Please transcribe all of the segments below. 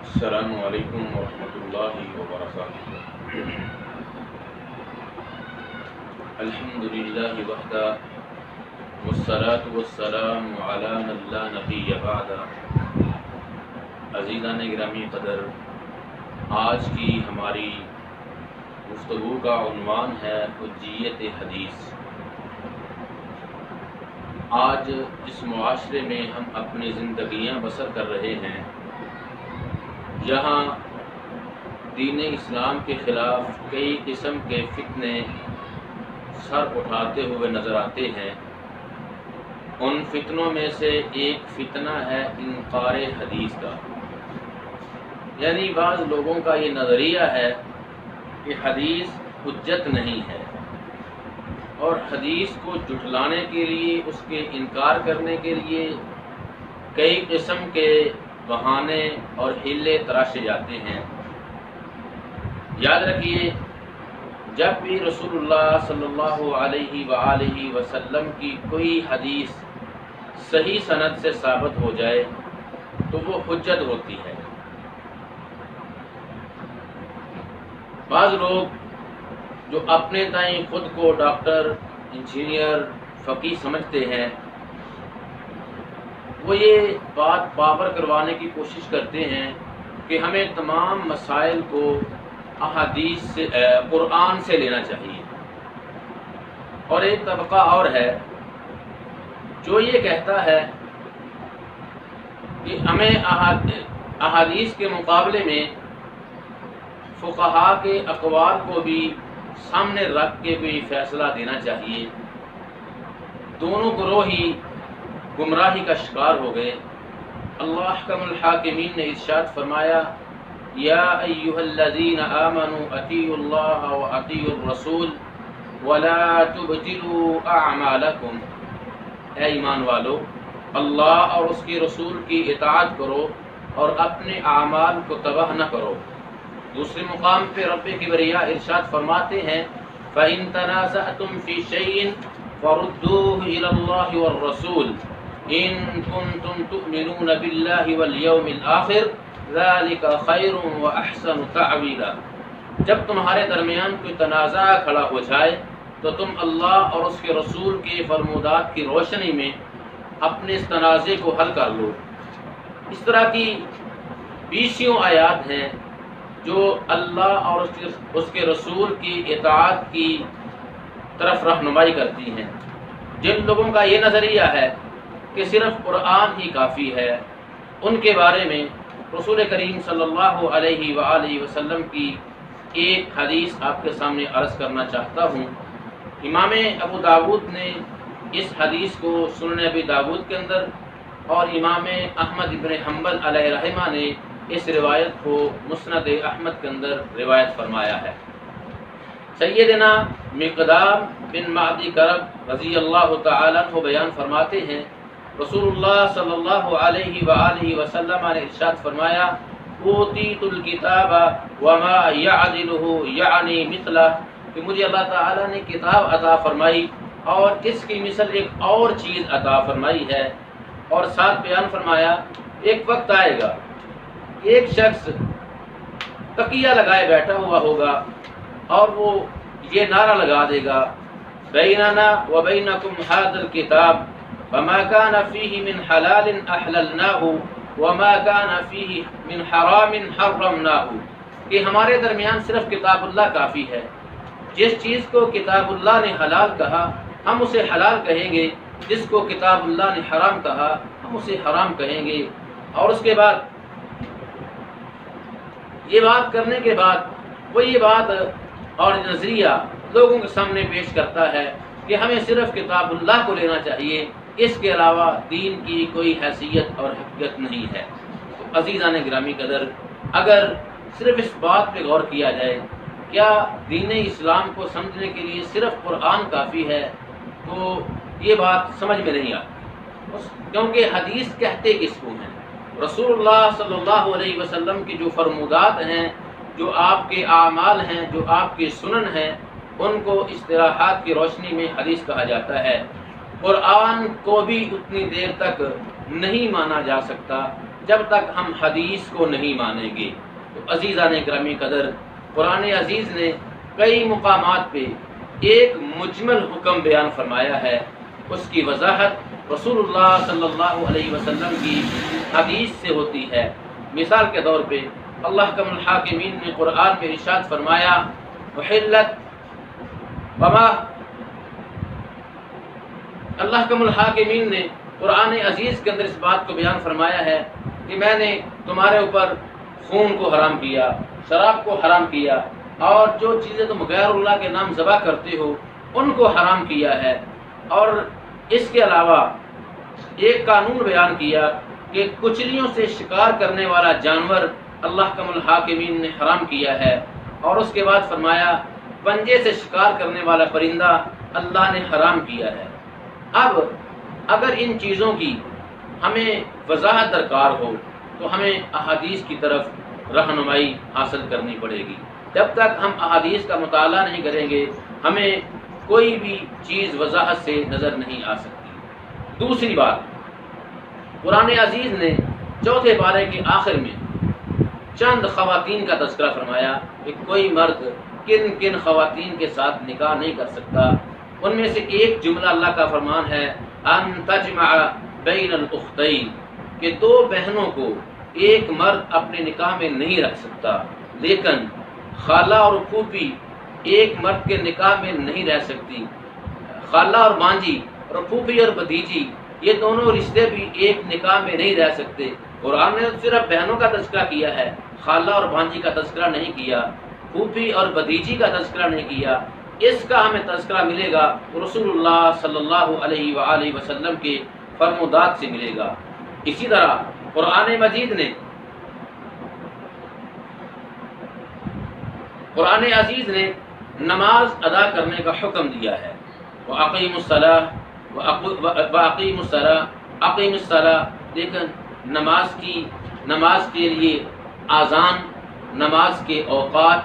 السلام علیکم ورحمۃ اللہ وبرکاتہ۔ الحمد للہ وحدہ والصلاة والسلام علی من لا نبی بعدہ۔ عزیزان گرامی قدر، آج کی ہماری گفتگو کا عنوان ہے حجیت حدیث۔ آج جس معاشرے میں ہم اپنی زندگیاں بسر کر رہے ہیں، جہاں دین اسلام کے خلاف کئی قسم کے فتنے سر اٹھاتے ہوئے نظر آتے ہیں، ان فتنوں میں سے ایک فتنہ ہے انکار حدیث کا۔ یعنی بعض لوگوں کا یہ نظریہ ہے کہ حدیث حجت نہیں ہے، اور حدیث کو جھٹلانے کے لیے، اس کے انکار کرنے کے لیے کئی قسم کے بہانے اور حیلے تراشے جاتے ہیں۔ یاد رکھیے، جب بھی رسول اللہ صلی اللہ علیہ وآلہ وسلم کی کوئی حدیث صحیح سند سے ثابت ہو جائے تو وہ حجت ہوتی ہے۔ بعض لوگ جو اپنے تئیں خود کو ڈاکٹر، انجینئر، فقیہ سمجھتے ہیں، وہ یہ بات باور کروانے کی کوشش کرتے ہیں کہ ہمیں تمام مسائل کو احادیث سے، قرآن سے لینا چاہیے۔ اور ایک طبقہ اور ہے جو یہ کہتا ہے کہ ہمیں احادیث کے مقابلے میں فقہاء کے اقوال کو بھی سامنے رکھ کے بھی فیصلہ دینا چاہیے۔ دونوں گروہ ہی گمراہی کا شکار ہو گئے۔ اللہ احکم الحاکمین نے ارشاد فرمایا، یا ایھا الذین آمنوا اطیعوا اللہ واطیعوا الرسول ولا تبطلوا اعمالکم۔ اے ایمان والو، اللہ اور اس کے رسول کی اطاعت کرو اور اپنے اعمال کو تباہ نہ کرو۔ دوسرے مقام پہ رب کبریا ارشاد فرماتے ہیں، فَإِن تَنَازَعْتُمْ فِي شَيْءٍ فَرُدُّوهُ إِلَى اللَّهِ وَالرَّسُولِ إِن كُنتُمْ تُؤْمِنُونَ بِاللَّهِ وَالْيَوْمِ الْآخِرِ ذَلِكَ خَيْرٌ وَأَحْسَنُ تَأْوِيلًا۔ جب تمہارے درمیان کوئی تنازع کھڑا ہو جائے تو تم اللہ اور اس کے رسول کے فرمودات کی روشنی میں اپنے اس تنازع کو حل کر لو۔ اس طرح کی بیسیوں آیات ہیں جو اللہ اور اس کے رسول کی اطاعت کی طرف رہنمائی کرتی ہیں۔ جن لوگوں کا یہ نظریہ ہے کہ صرف قرآن ہی کافی ہے، ان کے بارے میں رسول کریم صلی اللہ علیہ وآلہ وسلم کی ایک حدیث آپ کے سامنے عرض کرنا چاہتا ہوں۔ امام ابو داود نے اس حدیث کو سنن ابی داود کے اندر، اور امام احمد بن حنبل علیہ رحمہ نے اس روایت کو مسند احمد کے اندر روایت فرمایا ہے۔ سیدنا مقدام بن معدی کرب رضی اللہ تعالیٰ عنہ بیان فرماتے ہیں، رسول اللہ صلی اللہ علیہ وآلہ وسلم نے ارشاد فرمایا، اوتیت الکتاب وما یعدلہ یعنی مثلہ، کہ مجھے اللہ تعالیٰ نے کتاب عطا فرمائی اور اس کی مثل ایک اور چیز عطا فرمائی ہے۔ اور ساتھ بیان فرمایا، ایک وقت آئے گا، ایک شخص تکیہ لگائے بیٹھا ہوا ہوگا اور وہ یہ نعرہ لگا دے گا، بیننا وبینکم ھذا الکتاب فما کان فیہ من حلال احللناہ وما کان فیہ من حرام حرمناہ، کہ ہمارے درمیان صرف کتاب اللہ کافی ہے۔ جس چیز کو کتاب اللہ نے حلال کہا ہم اسے حلال کہیں گے، جس کو کتاب اللہ نے حرام کہا ہم اسے حرام کہیں گے۔ اور اس کے بعد یہ بات کرنے کے بعد وہ یہ بات اور نظریہ لوگوں کے سامنے پیش کرتا ہے کہ ہمیں صرف کتاب اللہ کو لینا چاہیے، اس کے علاوہ دین کی کوئی حیثیت اور حقیقت نہیں ہے۔ تو عزیزان گرامی قدر، اگر صرف اس بات پہ غور کیا جائے، کیا دین اسلام کو سمجھنے کے لیے صرف قرآن کافی ہے، تو یہ بات سمجھ میں نہیں آتی، کیونکہ حدیث کہتے کس کو ہیں؟ رسول اللہ صلی اللہ علیہ وسلم کی جو فرمودات ہیں، جو آپ کے اعمال ہیں، جو آپ کے سنن ہیں، ان کو اصطلاحات کی روشنی میں حدیث کہا جاتا ہے۔ قرآن کو بھی اتنی دیر تک نہیں مانا جا سکتا جب تک ہم حدیث کو نہیں مانیں گے۔ تو عزیزان گرامی قدر، قرآن عزیز نے کئی مقامات پہ ایک مجمل حکم بیان فرمایا ہے، اس کی وضاحت رسول اللہ صلی اللہ علیہ وسلم کی حدیث سے ہوتی ہے۔ مثال کے طور پہ اللہ کم الحاکمین نے قرآن میں ارشاد فرمایا وحلت وما، اللہ کم الحاکمین نے قرآن عزیز کے اندر اس بات کو بیان فرمایا ہے کہ میں نے تمہارے اوپر خون کو حرام کیا، شراب کو حرام کیا، اور جو چیزیں تم غیر اللہ کے نام ذبح کرتے ہو ان کو حرام کیا ہے۔ اور اس کے علاوہ ایک قانون بیان کیا کہ کچلیوں سے شکار کرنے والا جانور اللہ کم الحاکمین نے حرام کیا ہے، اور اس کے بعد فرمایا پنجے سے شکار کرنے والا پرندہ اللہ نے حرام کیا ہے۔ اب اگر ان چیزوں کی ہمیں وضاحت درکار ہو تو ہمیں احادیث کی طرف رہنمائی حاصل کرنی پڑے گی۔ جب تک ہم احادیث کا مطالعہ نہیں کریں گے ہمیں کوئی بھی چیز وضاحت سے نظر نہیں آ سکتی۔ دوسری بات، قرآن عزیز نے چوتھے پارے کے آخر میں چند خواتین کا تذکرہ فرمایا کہ کوئی مرد کن کن خواتین کے ساتھ نکاح نہیں کر سکتا۔ ان میں سے ایک جملہ اللہ کا فرمان ہے ان تجمع بین الاختین، کہ دو بہنوں کو ایک مرد اپنے نکاح میں نہیں رکھ سکتا، لیکن خالہ اور پھوپھی ایک مرد کے نکاح میں نہیں رہ سکتی۔ خالہ اور بانجی اور پھوپھی اور بھتیجی یہ دونوں رشتے بھی ایک نکاح میں نہیں رہ سکتے۔ قرآن نے صرف بہنوں کا تذکرہ کیا ہے، خالہ اور بانجی کا تذکرہ نہیں کیا، پھوپھی اور بھتیجی کا تذکرہ نہیں کیا۔ اس کا ہمیں تذکرہ ملے گا رسول اللہ صلی اللہ علیہ وآلہ وسلم کے فرمودات سے ملے گا۔ اسی طرح قرآن مجید نے، قرآن عزیز نے نماز ادا کرنے کا حکم دیا ہے۔ وَأَقِيمُوا الصَّلَاةَ أَقِيمُوا الصَّلَاةَ، لیکن نماز کے لیے آذان، نماز کے اوقات،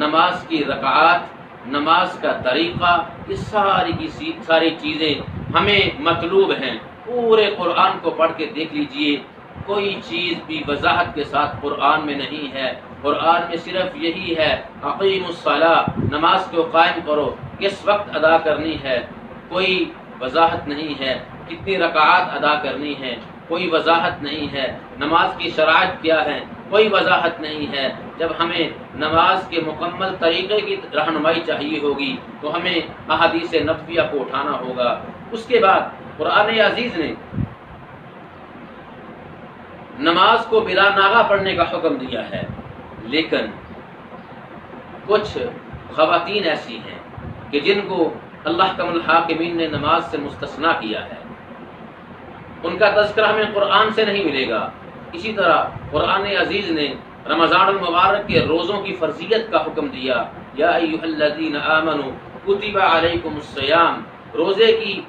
نماز کی رکعات، نماز کا طریقہ، یہ ساری کی ساری چیزیں ہمیں مطلوب ہیں۔ پورے قرآن کو پڑھ کے دیکھ لیجئے، کوئی چیز بھی وضاحت کے ساتھ قرآن میں نہیں ہے۔ قرآن میں صرف یہی ہے اقیموا الصلاۃ، نماز کو قائم کرو، کس وقت ادا کرنی ہے کوئی وضاحت نہیں ہے، کتنی رکعات ادا کرنی ہے کوئی وضاحت نہیں ہے، نماز کی شرائط کیا ہے کوئی وضاحت نہیں ہے۔ جب ہمیں نماز کے مکمل طریقے کی رہنمائی چاہیے ہوگی تو ہمیں احادیث نبویہ کو اٹھانا ہوگا۔ اس کے بعد قرآن عزیز نے نماز کو بلا ناغہ پڑھنے کا حکم دیا ہے، لیکن کچھ خواتین ایسی ہیں کہ جن کو اللہ کم الحاکمین نے نماز سے مستثنا کیا ہے، ان کا تذکرہ ہمیں قرآن سے نہیں ملے گا۔ اسی طرح قرآن عزیز نے رمضان المبارک کے روزوں کی فرضیت کا حکم دیا، یا ایھا الذین آمنوا کتب علیکم الصیام، روزے کی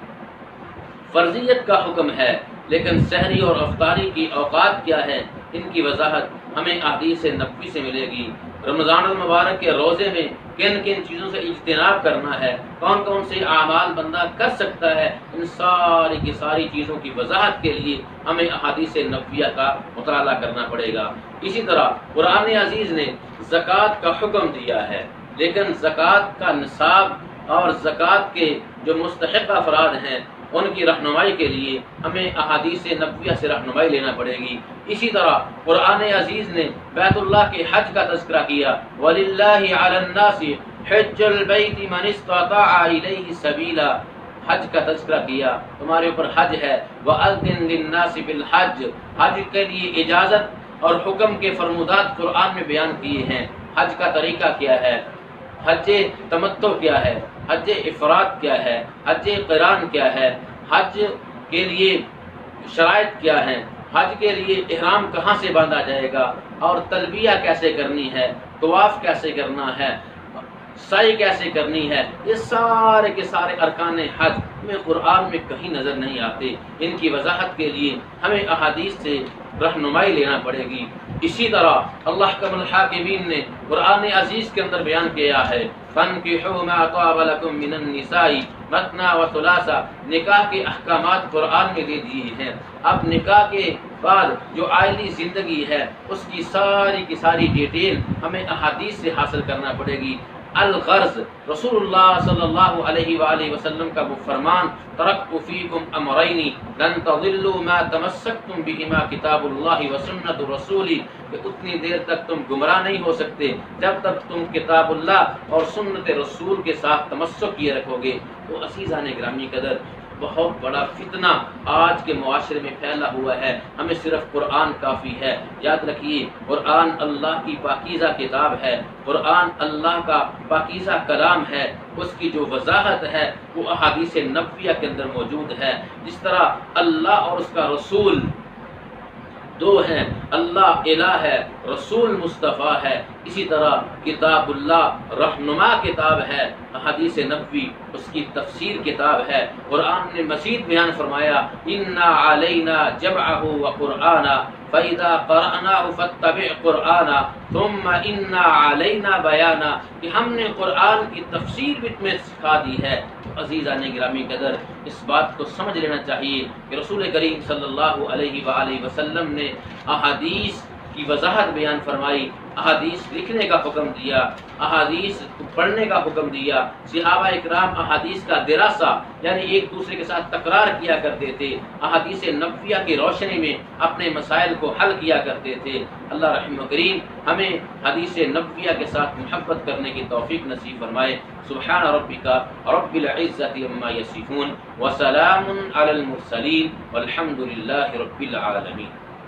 فرضیت کا حکم ہے، لیکن سحری اور افطاری کی اوقات کیا ہے ان کی وضاحت ہمیں احادیث نبوی سے ملے گی۔ رمضان المبارک کے روزے میں کن کن چیزوں سے اجتناب کرنا ہے، کون کون سے اعمال بندہ کر سکتا ہے، ان ساری کی ساری چیزوں کی وضاحت کے لیے ہمیں احادیث نبویہ کا مطالعہ کرنا پڑے گا۔ اسی طرح قرآن عزیز نے زکوٰۃ کا حکم دیا ہے، لیکن زکوٰۃ کا نصاب اور زکوٰۃ کے جو مستحق افراد ہیں ان کی رہنمائی کے لیے ہمیں احادیث نبویہ سے رہنمائی لینا پڑے گی۔ اسی طرح قرآن عزیز نے بیت اللہ کے حج کا تذکرہ کیا، وَلِلَّهِ عَلَى النَّاسِ حِجُّ الْبَيْتِ مَنِ اسْتَطَاعَ إِلَيْهِ سَبِيلًا، حج کا تذکرہ کیا، تمہارے اوپر حج ہے۔ وَأَذِّن لِلنَّاسِ بِالْحَجِّ، حج کے لیے اجازت اور حکم کے فرمودات قرآن میں بیان کیے ہیں۔ حج کا طریقہ کیا ہے، حج تمتع کیا ہے، حج افراد کیا ہے، حج قران کیا ہے، حج کے لیے شرائط کیا ہیں، حج کے لیے احرام کہاں سے باندھا جائے گا، اور تلبیہ کیسے کرنی ہے، طواف کیسے کرنا ہے، سعی کیسے کرنی ہے، یہ سارے کے سارے ارکان حج ہمیں قرآن میں کہیں نظر نہیں آتے۔ ان کی وضاحت کے لیے ہمیں احادیث سے رہنمائی لینا پڑے گی۔ اسی طرح اللہ کم الحاکمین نے قرآن عزیز کے اندر بیان کیا ہے فَانْكِحُوا مَا طَابَ لَكُم مِّنَ النِّسَاءِ مَثْنَىٰ وَثُلَاثَ، نکاح کے احکامات قرآن میں دے دیے ہیں۔ اب نکاح کے بعد جو عائلی زندگی ہے اس کی ساری کی ساری ڈیٹیل ہمیں احادیث سے حاصل کرنا پڑے گی۔ الغرض رسول اللہ صلی اللہ علیہ وآلہ وسلم کا وہ فرمان ترکت فیکم امرین لن تضلوا ما تمسکتم بہما کتاب اللہ وسنت رسولی، کہ اتنی دیر تک تم گمراہ نہیں ہو سکتے جب تک تم کتاب اللہ اور سنت رسول کے ساتھ تمسک کیے رکھو گے۔ تو عزیزان گرامی قدر، بہت بڑا فتنہ آج کے معاشرے میں پھیلا ہوا ہے، ہمیں صرف قرآن کافی ہے۔ یاد رکھیے قرآن اللہ کی پاکیزہ کتاب ہے، قرآن اللہ کا پاکیزہ کلام ہے، اس کی جو وضاحت ہے وہ احادیث نبویہ کے اندر موجود ہے۔ جس طرح اللہ اور اس کا رسول دو ہیں، اللہ الہ ہے، رسول مصطفیٰ ہے، اسی طرح کتاب اللہ رہنما کتاب ہے، حدیث نبوی اس کی تفسیر کتاب ہے۔ قرآن نے مزید بیان فرمایا اِنَّا عَلَيْنَا جَمْعَهُ وَقُرْآنَا فَإِذَا قَرَأْنَاهُ فَاتَّبِعْ قُرْآنَا ثُمَّ إِنَّا عَلَيْنَا بَيَانًا، کہ ہم نے قرآن کی تفسیر بھی تمہیں سکھا دی ہے۔ عزیزان گرامی قدر، اس بات کو سمجھ لینا چاہیے کہ رسول کریم صلی اللہ علیہ وآلہ وسلم نے احادیث کی وضاحت بیان فرمائی، احادیث لکھنے کا حکم دیا، احادیث پڑھنے کا حکم دیا۔ صحابہ اکرام احادیث کا دراسہ یعنی ایک دوسرے کے ساتھ تکرار کیا کرتے تھے، احادیث نبویہ کی روشنی میں اپنے مسائل کو حل کیا کرتے تھے۔ اللہ رحم و کریم ہمیں حدیث نبویہ کے ساتھ محبت کرنے کی توفیق نصیب فرمائے۔ سبحان ربک رب العزۃ عما یصفون وسلام علی المرسلین والحمد للہ رب العالمین۔